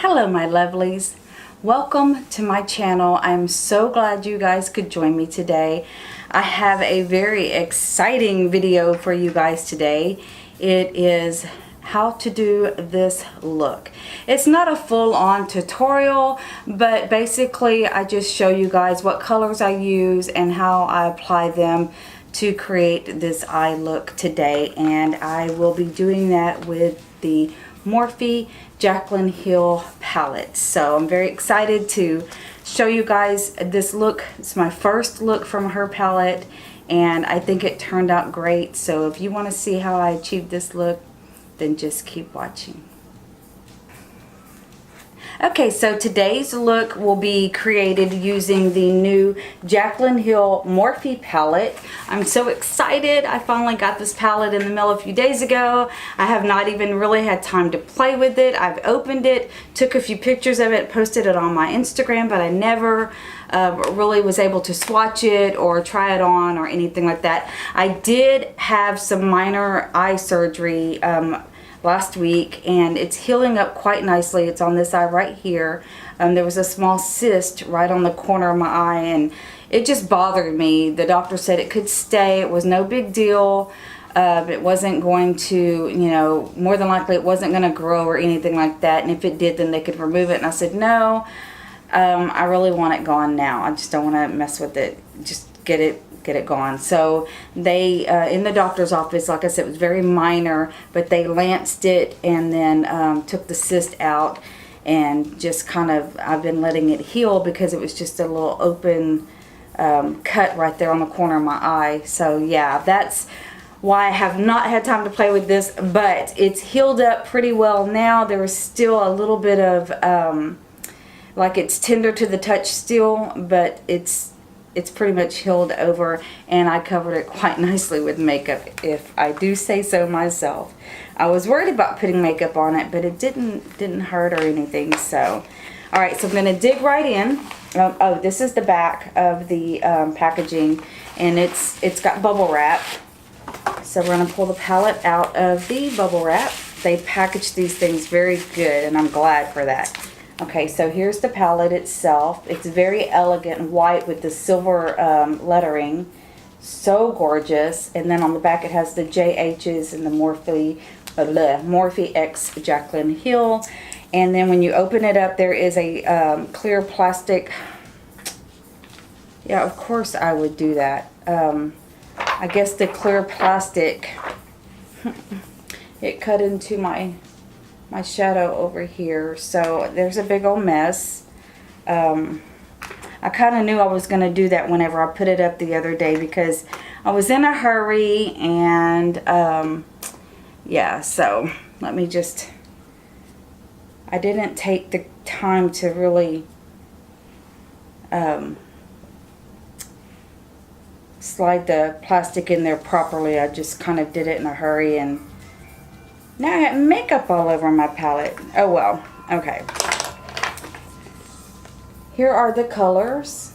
Hello my lovelies, welcome to my channel. I'm so glad you guys could join me today. I have a very exciting video for you guys today. It is how to do this look. It's not a full-on tutorial, but basically I just show you guys what colors I use and how I apply them to create this eye look today, and I will be doing that with the Morphe Jaclyn Hill palette. So I'm very excited to show you guys this look. It's my first look from her palette and I think it turned out great. So if you want to see how I achieved this look, then just keep watching. Okay, so today's look will be created using the new Jaclyn Hill Morphe palette. I'm so excited. I finally got this palette in the mail a few days ago. I have not even really had time to play with it. I've opened it, took a few pictures of it, posted it on my Instagram, but I never really was able to swatch it or try it on or anything like that. I did have some minor eye surgery last week and it's healing up quite nicely. It's on this eye right here. There was a small cyst right on the corner of my eye and it just bothered me. The doctor said it could stay. It was no big deal. It wasn't going to, you know, more than likely it wasn't going to grow or anything like that, and if it did then they could remove it. And I said no, I really want it gone now. I just don't want to mess with it. Just get it gone. So they in the doctor's office, like I said, it was very minor, but they lanced it and then took the cyst out and just kind of, I've been letting it heal because it was just a little open cut right there on the corner of my eye. So yeah, that's why I have not had time to play with this, but it's healed up pretty well now. There is still a little bit of like it's tender to the touch still, but it's pretty much healed over, and I covered it quite nicely with makeup, if I do say so myself. I was worried about putting makeup on it, but it didn't hurt or anything. So alright, so I'm going to dig right in. Oh, this is the back of the packaging, and it's got bubble wrap. So we're going to pull the palette out of the bubble wrap. They package these things very good, and I'm glad for that. Okay, so here's the palette itself. It's very elegant white with the silver lettering. So gorgeous. And then on the back it has the JHs and the Morphe X Jaclyn Hill. And then when you open it up, there is a clear plastic. Yeah, of course I would do that. I guess the clear plastic, it cut into my shadow over here, so there's a big old mess. I kind of knew I was going to do that whenever I put it up the other day because I was in a hurry, and yeah, so let me just, I didn't take the time to really slide the plastic in there properly. I just kind of did it in a hurry, and now I have makeup all over my palette. Oh well, okay. Here are the colors.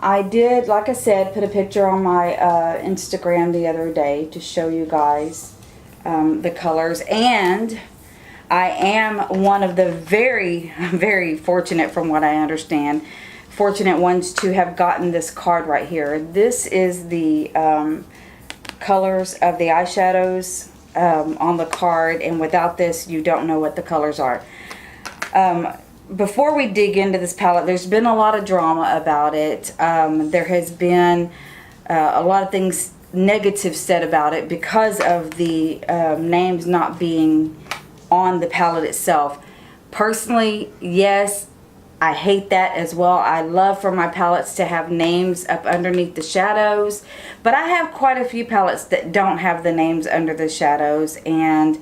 I did, like I said, put a picture on my Instagram the other day to show you guys the colors. And I am one of the very, very fortunate, from what I understand, fortunate ones to have gotten this card right here. This is the colors of the eyeshadows on the card, and without this you don't know what the colors are. Before we dig into this palette, there's been a lot of drama about it. There has been a lot of things negative said about it because of the names not being on the palette itself. Personally, yes, I hate that as well. I love for my palettes to have names up underneath the shadows, but I have quite a few palettes that don't have the names under the shadows, and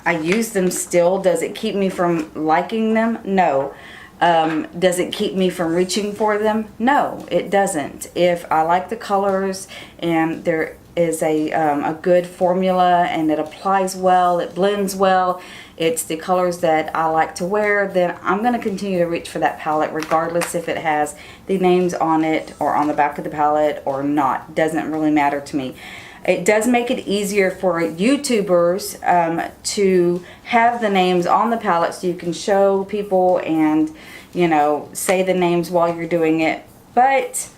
I use them still. Does it keep me from liking them? No. Does it keep me from reaching for them? No, it doesn't. If I like the colors and there is a good formula and it applies well, it blends well, it's the colors that I like to wear, then I'm going to continue to reach for that palette regardless if it has the names on it or on the back of the palette or not. Doesn't really matter to me. It does make it easier for YouTubers to have the names on the palette so you can show people and, you know, say the names while you're doing it. But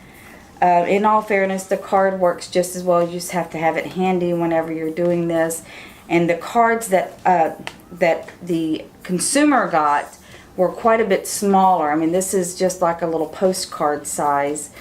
in all fairness, the card works just as well. You just have to have it handy whenever you're doing this. And the cards that that the consumer got were quite a bit smaller. I mean, this is just like a little postcard size.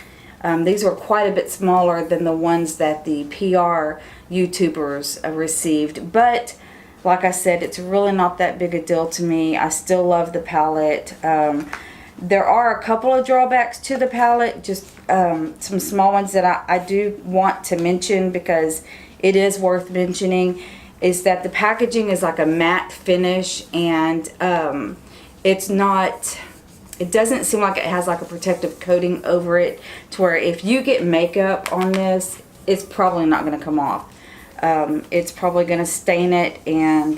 These were quite a bit smaller than the ones that the PR YouTubers received. But like I said, it's really not that big a deal to me. I still love the palette. There are a couple of drawbacks to the palette, just some small ones that I do want to mention because it is worth mentioning, is that the packaging is like a matte finish, and it's not, it doesn't seem like it has like a protective coating over it to where if you get makeup on this, it's probably not going to come off. It's probably going to stain it, and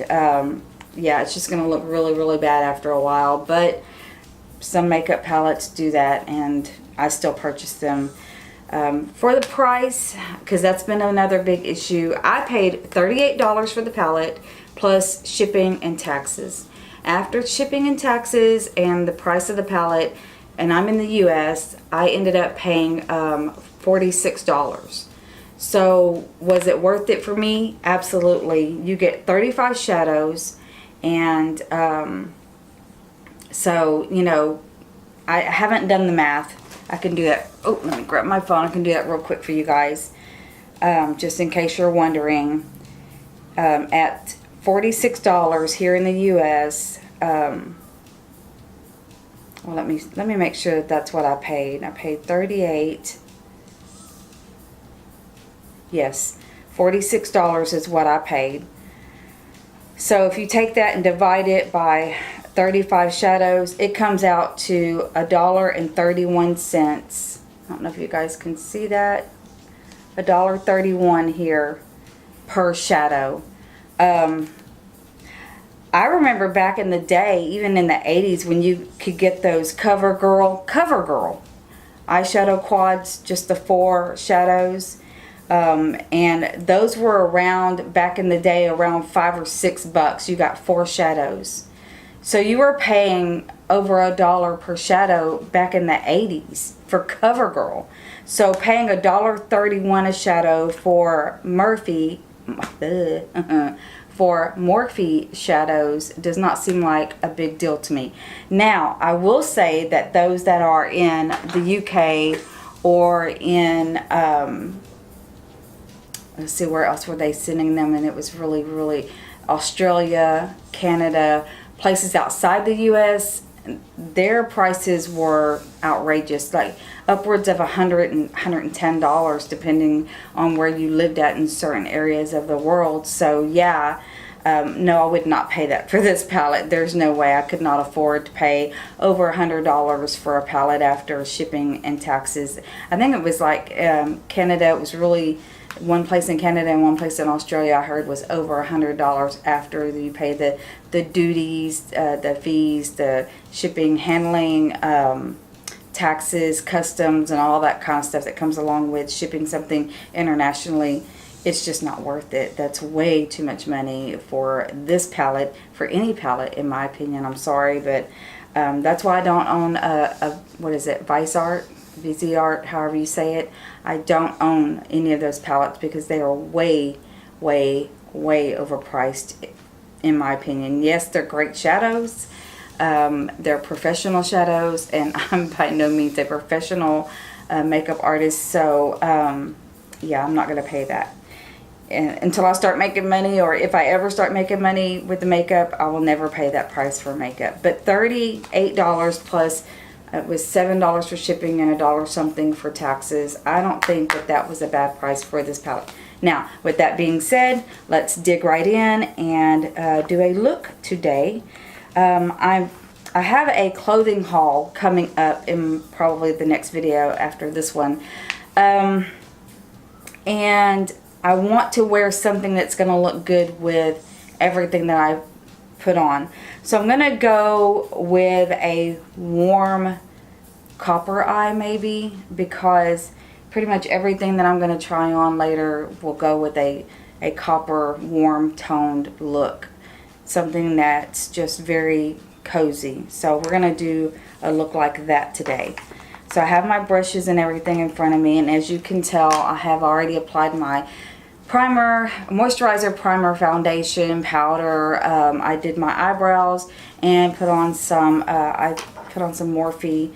yeah, it's just going to look really, really bad after a while. But some makeup palettes do that, and I still purchase them. For the price, because that's been another big issue, I paid $38 for the palette plus shipping and taxes. After shipping and taxes and the price of the palette, and I'm in the US, I ended up paying $46. So was it worth it for me? Absolutely. You get 35 shadows, and so, you know, I haven't done the math. I can do that. Oh, let me grab my phone. I can do that real quick for you guys. Just in case you're wondering. At $46 here in the U.S. Well, let me make sure that that's what I paid. I paid $38. Yes, $46 is what I paid. So if you take that and divide it by 35 shadows, it comes out to $1.31. I don't know if you guys can see that. $1.31 here per shadow. I remember back in the day, even in the 80s, when you could get those CoverGirl eyeshadow quads, just the 4 shadows. And those were around, back in the day, around $5 or $6. You got 4 shadows. So you were paying over $1 per shadow back in the 80s for CoverGirl. So paying $1.31 a shadow for Morphe shadows does not seem like a big deal to me. Now, I will say that those that are in the UK or in, let's see, where else were they sending them? And it was really, really Australia, Canada, places outside the US, their prices were outrageous, like upwards of $100 and $110 depending on where you lived at in certain areas of the world. So yeah, no, I would not pay that for this palette. There's no way. I could not afford to pay over $100 for a palette after shipping and taxes. I think it was like Canada, it was really one place in Canada and one place in Australia I heard was over $100 after you pay the duties, the fees, the shipping, handling, taxes, customs, and all that kind of stuff that comes along with shipping something internationally. It's just not worth it. That's way too much money for this palette, for any palette, in my opinion. I'm sorry, but that's why I don't own what is it, Vice Art, VZ Art, however you say it. I don't own any of those palettes because they are way, way, way overpriced, in my opinion. Yes, they're great shadows. They're professional shadows, and I'm by no means a professional makeup artist. So, yeah, I'm not going to pay that. And until I start making money, or if I ever start making money with the makeup, I will never pay that price for makeup. But $38 plus, it was $7 for shipping and $1 something for taxes. I don't think that that was a bad price for this palette. Now, with that being said, let's dig right in and do a look today. I have a clothing haul coming up in probably the next video after this one. And I want to wear something that's going to look good with everything that I put on. So I'm going to go with a warm copper eye maybe, because pretty much everything that I'm going to try on later will go with a copper warm toned look. Something that's just very cozy. So we're going to do a look like that today. So I have my brushes and everything in front of me, and as you can tell, I have already applied my primer, moisturizer, primer, foundation, powder. I did my eyebrows and put on some Morphe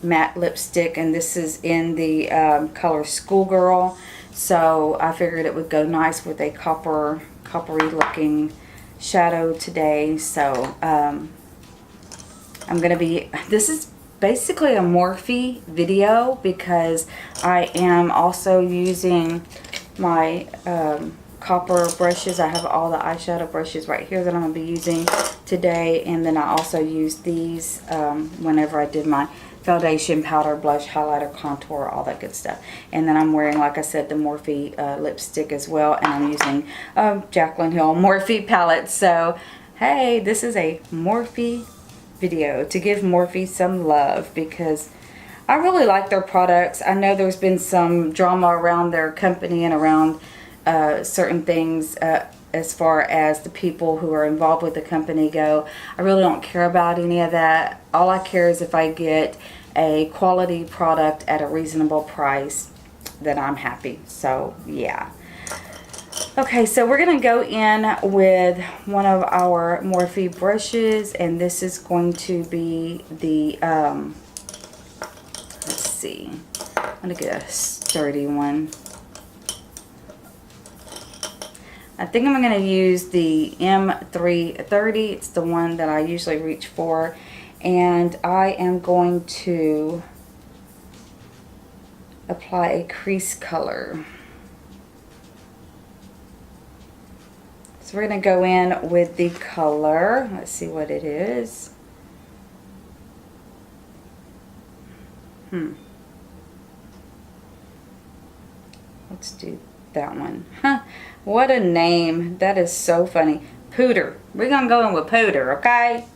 matte lipstick, and this is in the color Schoolgirl. So I figured it would go nice with a coppery looking shadow today. So I'm gonna be, this is basically a Morphe video because I am also using my copper brushes. I have all the eyeshadow brushes right here that I'm going to be using today, and then I also used these whenever I did my foundation, powder, blush, highlighter, contour, all that good stuff. And then I'm wearing, like I said, the Morphe lipstick as well, and I'm using Jaclyn Hill Morphe palette. So hey, this is a Morphe video to give Morphe some love because I really like their products. I know there's been some drama around their company and around certain things as far as the people who are involved with the company go. I really don't care about any of that. All I care is if I get a quality product at a reasonable price, then I'm happy. So yeah. Okay, so we're going to go in with one of our Morphe brushes, and this is going to be the, let's see, I'm going to get a sturdy one. I think I'm going to use the M330. It's the one that I usually reach for, and I am going to apply a crease color. So we're going to go in with the color. Let's see what it is. Let's do that one. Huh. What a name. That is so funny. Pooter. We're going to go in with Pooter, okay?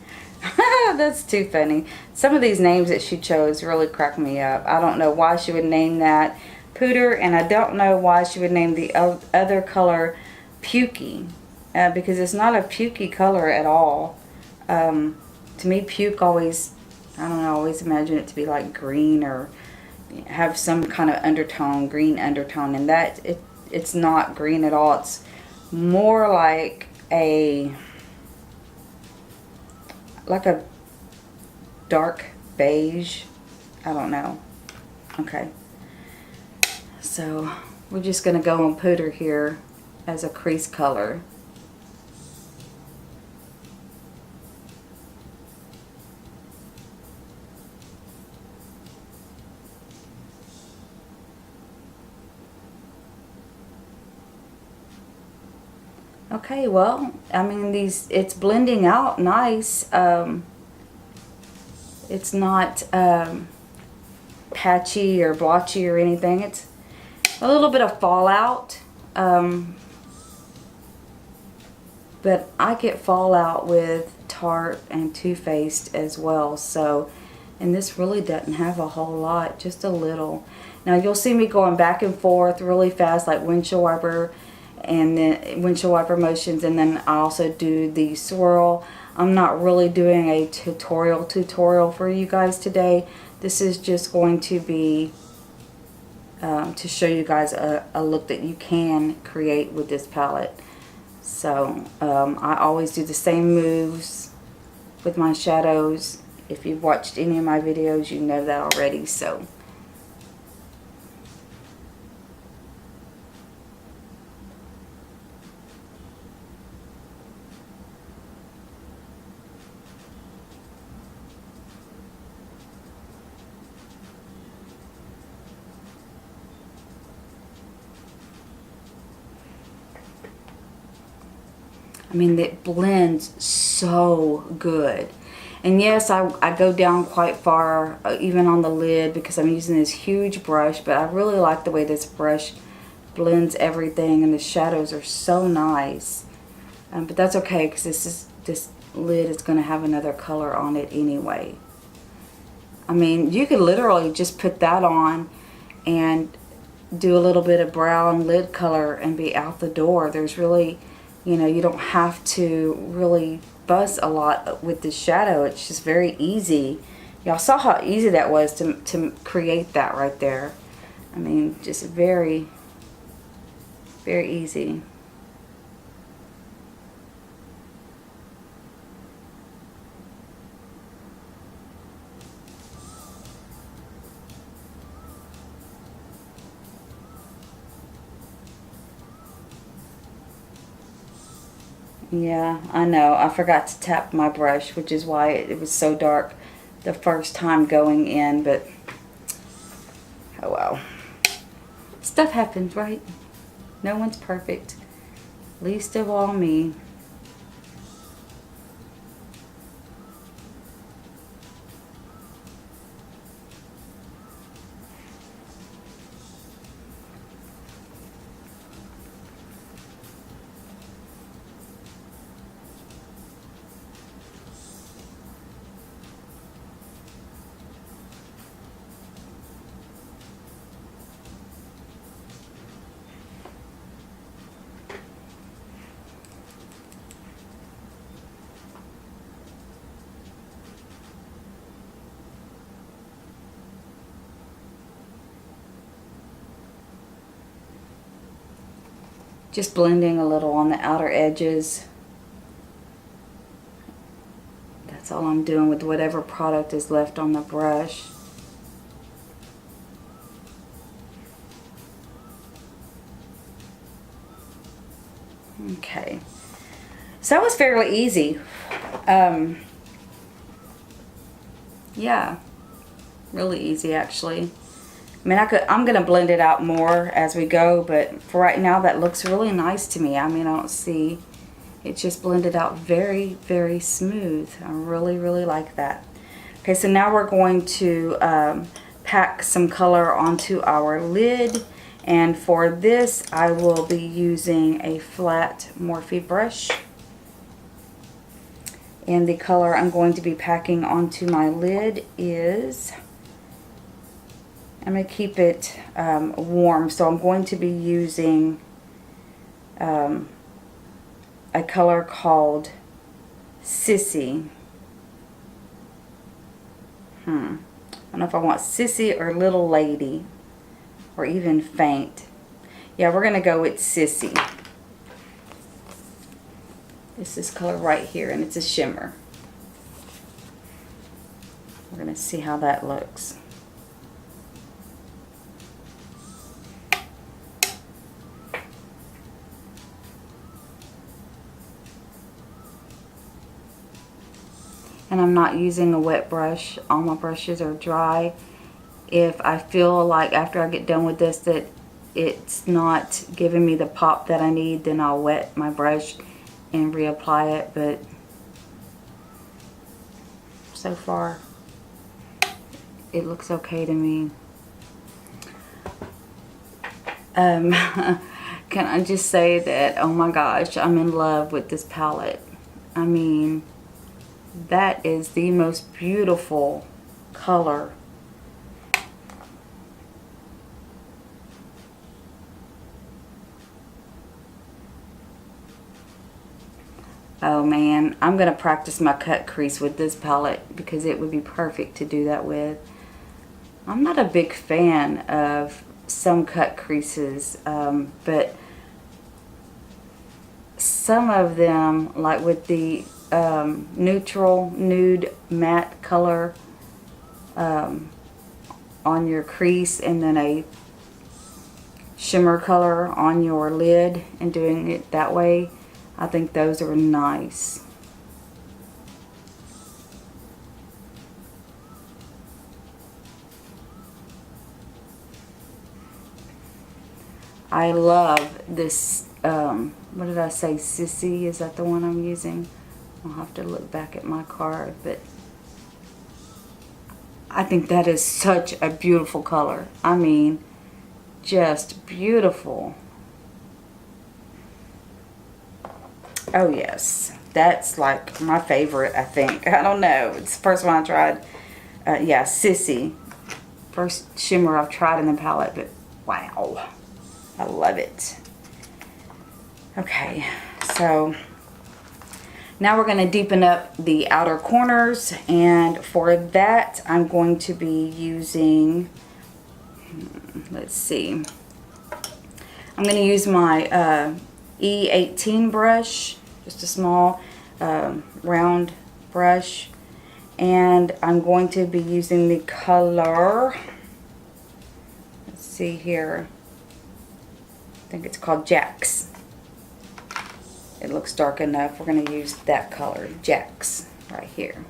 That's too funny. Some of these names that she chose really crack me up. I don't know why she would name that Pooter, and I don't know why she would name the other color Pukey. Because it's not a pukey color at all. To me, puke always, I don't know, I always imagine it to be like green or have some kind of undertone, green undertone. And that, it's not green at all. It's more like a dark beige. I don't know. Okay. So we're just going to go on Pooter here as a crease color. Okay, well, I mean, it's blending out nice. It's not patchy or blotchy or anything. It's a little bit of fallout. But I get fallout with Tarte and Too Faced as well. So, and this really doesn't have a whole lot, just a little. Now, you'll see me going back and forth really fast, like windshield wiper and then windshield wiper motions, and then I also do the swirl. I'm not really doing a tutorial for you guys today. This is just going to be to show you guys a look that you can create with this palette. So I always do the same moves with my shadows. If you've watched any of my videos, you know that already. So I mean, it blends so good. And yes, I go down quite far, even on the lid, because I'm using this huge brush. But I really like the way this brush blends everything, and the shadows are so nice. But that's okay, because this lid is going to have another color on it anyway. I mean, you could literally just put that on and do a little bit of brow and lid color and be out the door. There's really, you know, you don't have to really fuss a lot with this shadow. It's just very easy. Y'all saw how easy that was to create that right there. I mean, just very, very easy. Yeah, I know. I forgot to tap my brush, which is why it was so dark the first time going in, but oh well. Stuff happens, right? No one's perfect. Least of all me. Just blending a little on the outer edges. That's all I'm doing with whatever product is left on the brush. Okay, so that was fairly easy. Yeah, really easy actually. I mean, I'm gonna blend it out more as we go, but for right now that looks really nice to me. I mean, I don't see, it just blended out very, very smooth. I really, really like that. Okay, so now we're going to pack some color onto our lid. And for this, I will be using a flat Morphe brush. And the color I'm going to be packing onto my lid is, I'm going to keep it warm, so I'm going to be using a color called Sissy. I don't know if I want Sissy or Little Lady, or even Faint. Yeah, we're going to go with Sissy. It's this color right here, and it's a shimmer. We're going to see how that looks. And I'm not using a wet brush. All my brushes are dry. If I feel like after I get done with this that it's not giving me the pop that I need, then I'll wet my brush and reapply it. But so far it looks okay to me. Can I just say that, oh my gosh, I'm in love with this palette. I mean, that is the most beautiful color. Oh man, I'm going to practice my cut crease with this palette because it would be perfect to do that with. I'm not a big fan of some cut creases, but some of them, like with the neutral nude matte color on your crease, and then a shimmer color on your lid, and doing it that way, I think those are nice. I love this, what did I say, Sissy? Is that the one I'm using? I'll have to look back at my card, but I think that is such a beautiful color. I mean, just beautiful. Oh yes, that's like my favorite, I think. I don't know, it's the first one I tried. Yeah, Sissy. First shimmer I've tried in the palette, but wow, I love it. Okay, so now we're going to deepen up the outer corners, and for that I'm going to be using, let's see, I'm going to use my E18 brush, just a small round brush, and I'm going to be using the color, let's see here, I think it's called Jax. It looks dark enough. We're going to use that color, Jax, right here.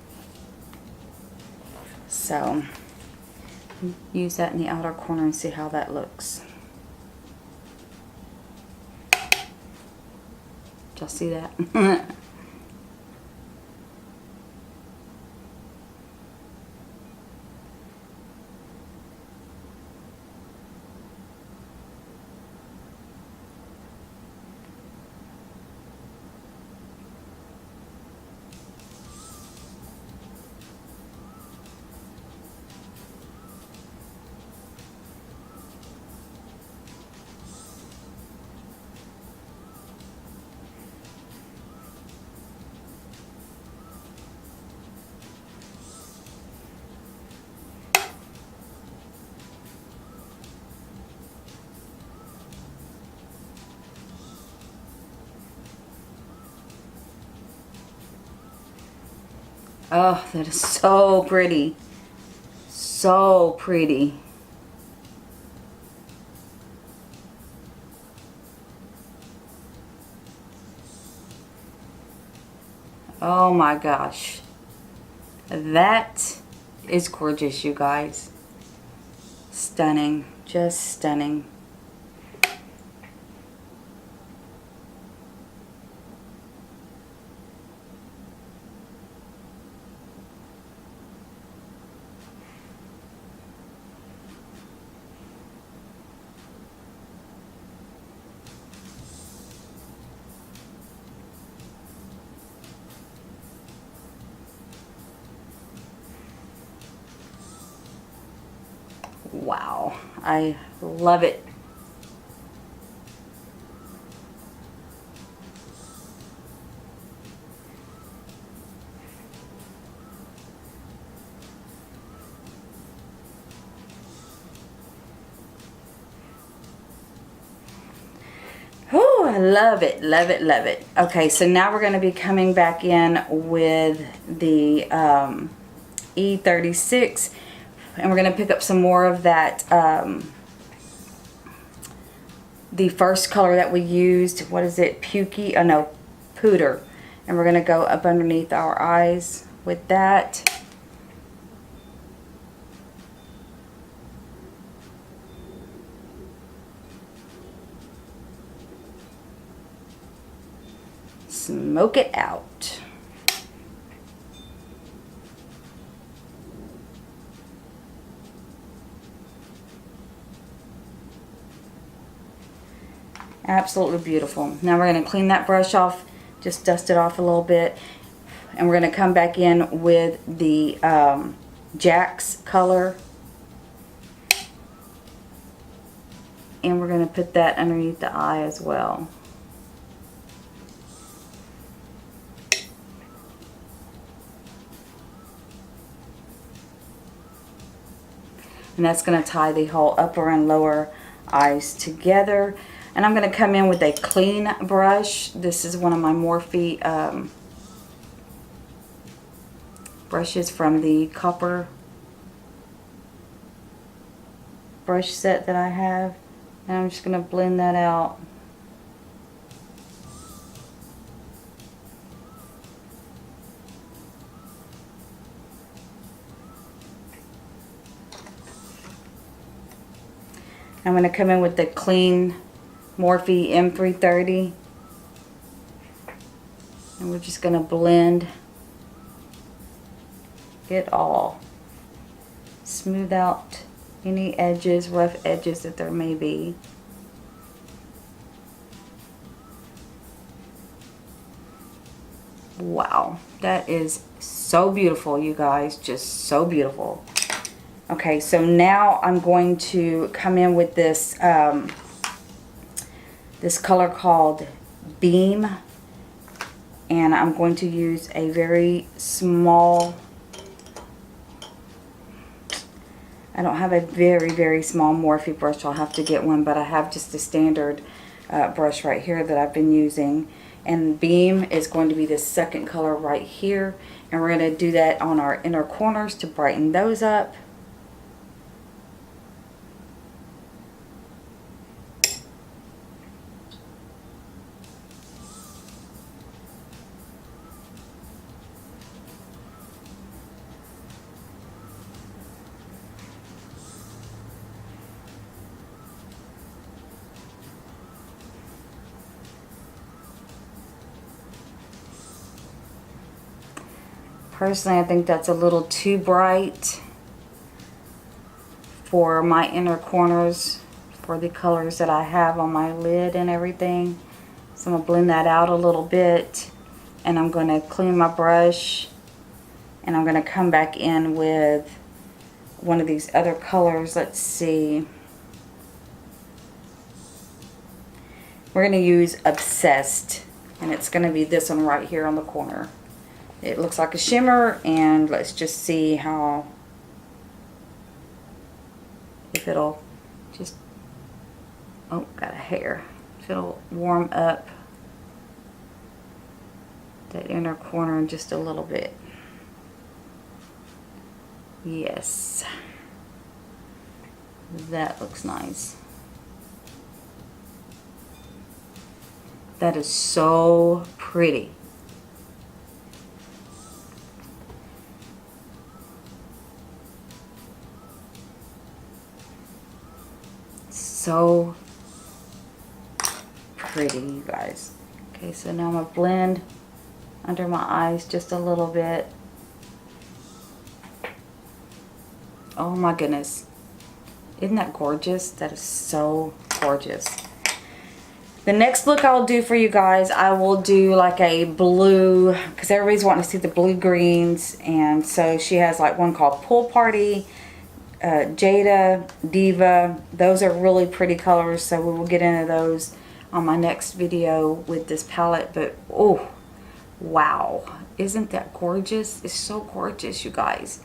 So, use that in the outer corner and see how that looks. Did y'all see that? Oh, that is so pretty. So pretty. Oh my gosh. That is gorgeous, you guys. Stunning. Just stunning. Wow, I love it. Oh, I love it, love it, love it. Okay, so now we're going to be coming back in with the E36. And we're going to pick up some more of that, the first color that we used. What is it? Pukey? Oh no, Pooter. And we're going to go up underneath our eyes with that. Smoke it out. Absolutely beautiful. Now we're going to clean that brush off, just dust it off a little bit, and we're going to come back in with the Jax color, and we're going to put that underneath the eye as well. And that's going to tie the whole upper and lower eyes together. And I'm going to come in with a clean brush. This is one of my Morphe brushes from the copper brush set that I have. And I'm just going to blend that out. I'm going to come in with the clean Morphe M330, and we're just going to blend it all. Smooth out any edges, rough edges that there may be. Wow, that is so beautiful, you guys, just so beautiful. Okay, so now I'm going to come in with this this color called Beam, and I'm going to use a very small, I don't have a very small Morphe brush. I'll have to get one, but I have just a standard brush right here that I've been using. And Beam is going to be the second color right here, and we're going to do that on our inner corners to brighten those up. Personally, I think that's a little too bright for my inner corners, for the colors that I have on my lid and everything. So I'm going to blend that out a little bit, and I'm going to clean my brush, and I'm going to come back in with one of these other colors. Let's see. We're going to use Obsessed, and it's going to be this one right here on the corner. It looks like a shimmer, and let's just see how, if it'll just, oh, got a hair. If it'll warm up that inner corner just a little bit. Yes. That looks nice. That is so pretty. So pretty, you guys. Okay, so now I'm going to blend under my eyes just a little bit. Oh my goodness. Isn't that gorgeous? That is so gorgeous. The next look I'll do for you guys, I will do like a blue, because everybody's wanting to see the blue greens. And so she has like one called Pool Party, Jada, Diva. Those are really pretty colors, so we will get into those on my next video with this palette. But oh wow, isn't that gorgeous? It's so gorgeous, you guys.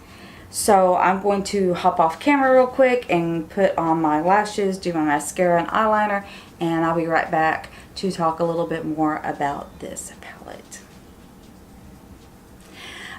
So I'm going to hop off camera real quick and put on my lashes, do my mascara and eyeliner, and I'll be right back to talk a little bit more about this palette.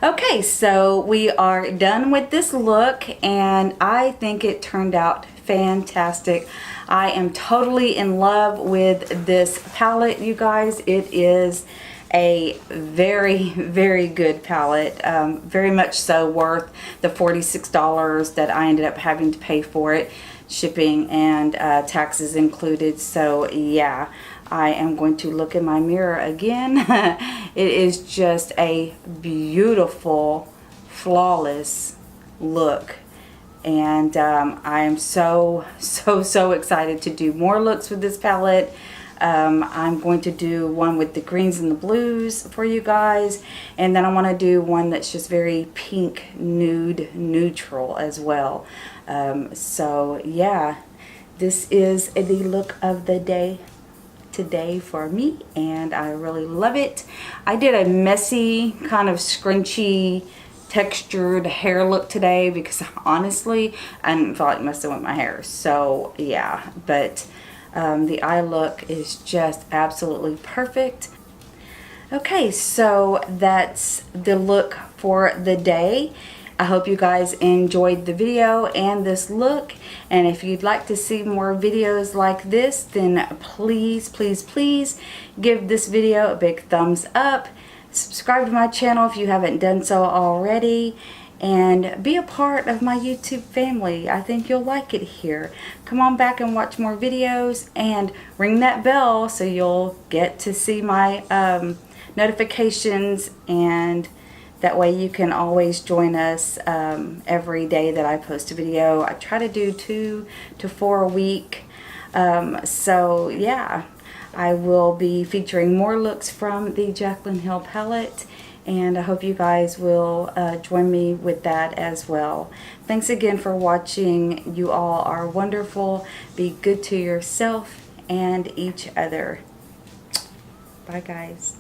Okay, so we are done with this look, and I think it turned out fantastic. I am totally in love with this palette, you guys. It is a very good palette. Very much so worth the $46 that I ended up having to pay for it, shipping and taxes included. So yeah, I am going to look in my mirror again. It is just a beautiful, flawless look. And I am so excited to do more looks with this palette. I'm going to do one with the greens and the blues for you guys. And then I want to do one that's just very pink, nude, neutral as well. So yeah, this is the look of the day today for me, and I really love it. I did a messy, kind of scrunchy, textured hair look today because honestly I didn't feel like messing with my hair. So yeah, but the eye look is just absolutely perfect. Okay, so that's the look for the day. I hope you guys enjoyed the video and this look, and if you'd like to see more videos like this, then please give this video a big thumbs up. Subscribe to my channel if you haven't done so already, and be a part of my YouTube family. I think you'll like it here. Come on back and watch more videos, and ring that bell so you'll get to see my notifications, and that way you can always join us every day that I post a video. I try to do 2 to 4 a week. So yeah, I will be featuring more looks from the Jaclyn Hill palette. and I hope you guys will join me with that as well. Thanks again for watching. You all are wonderful. Be good to yourself and each other. Bye, guys.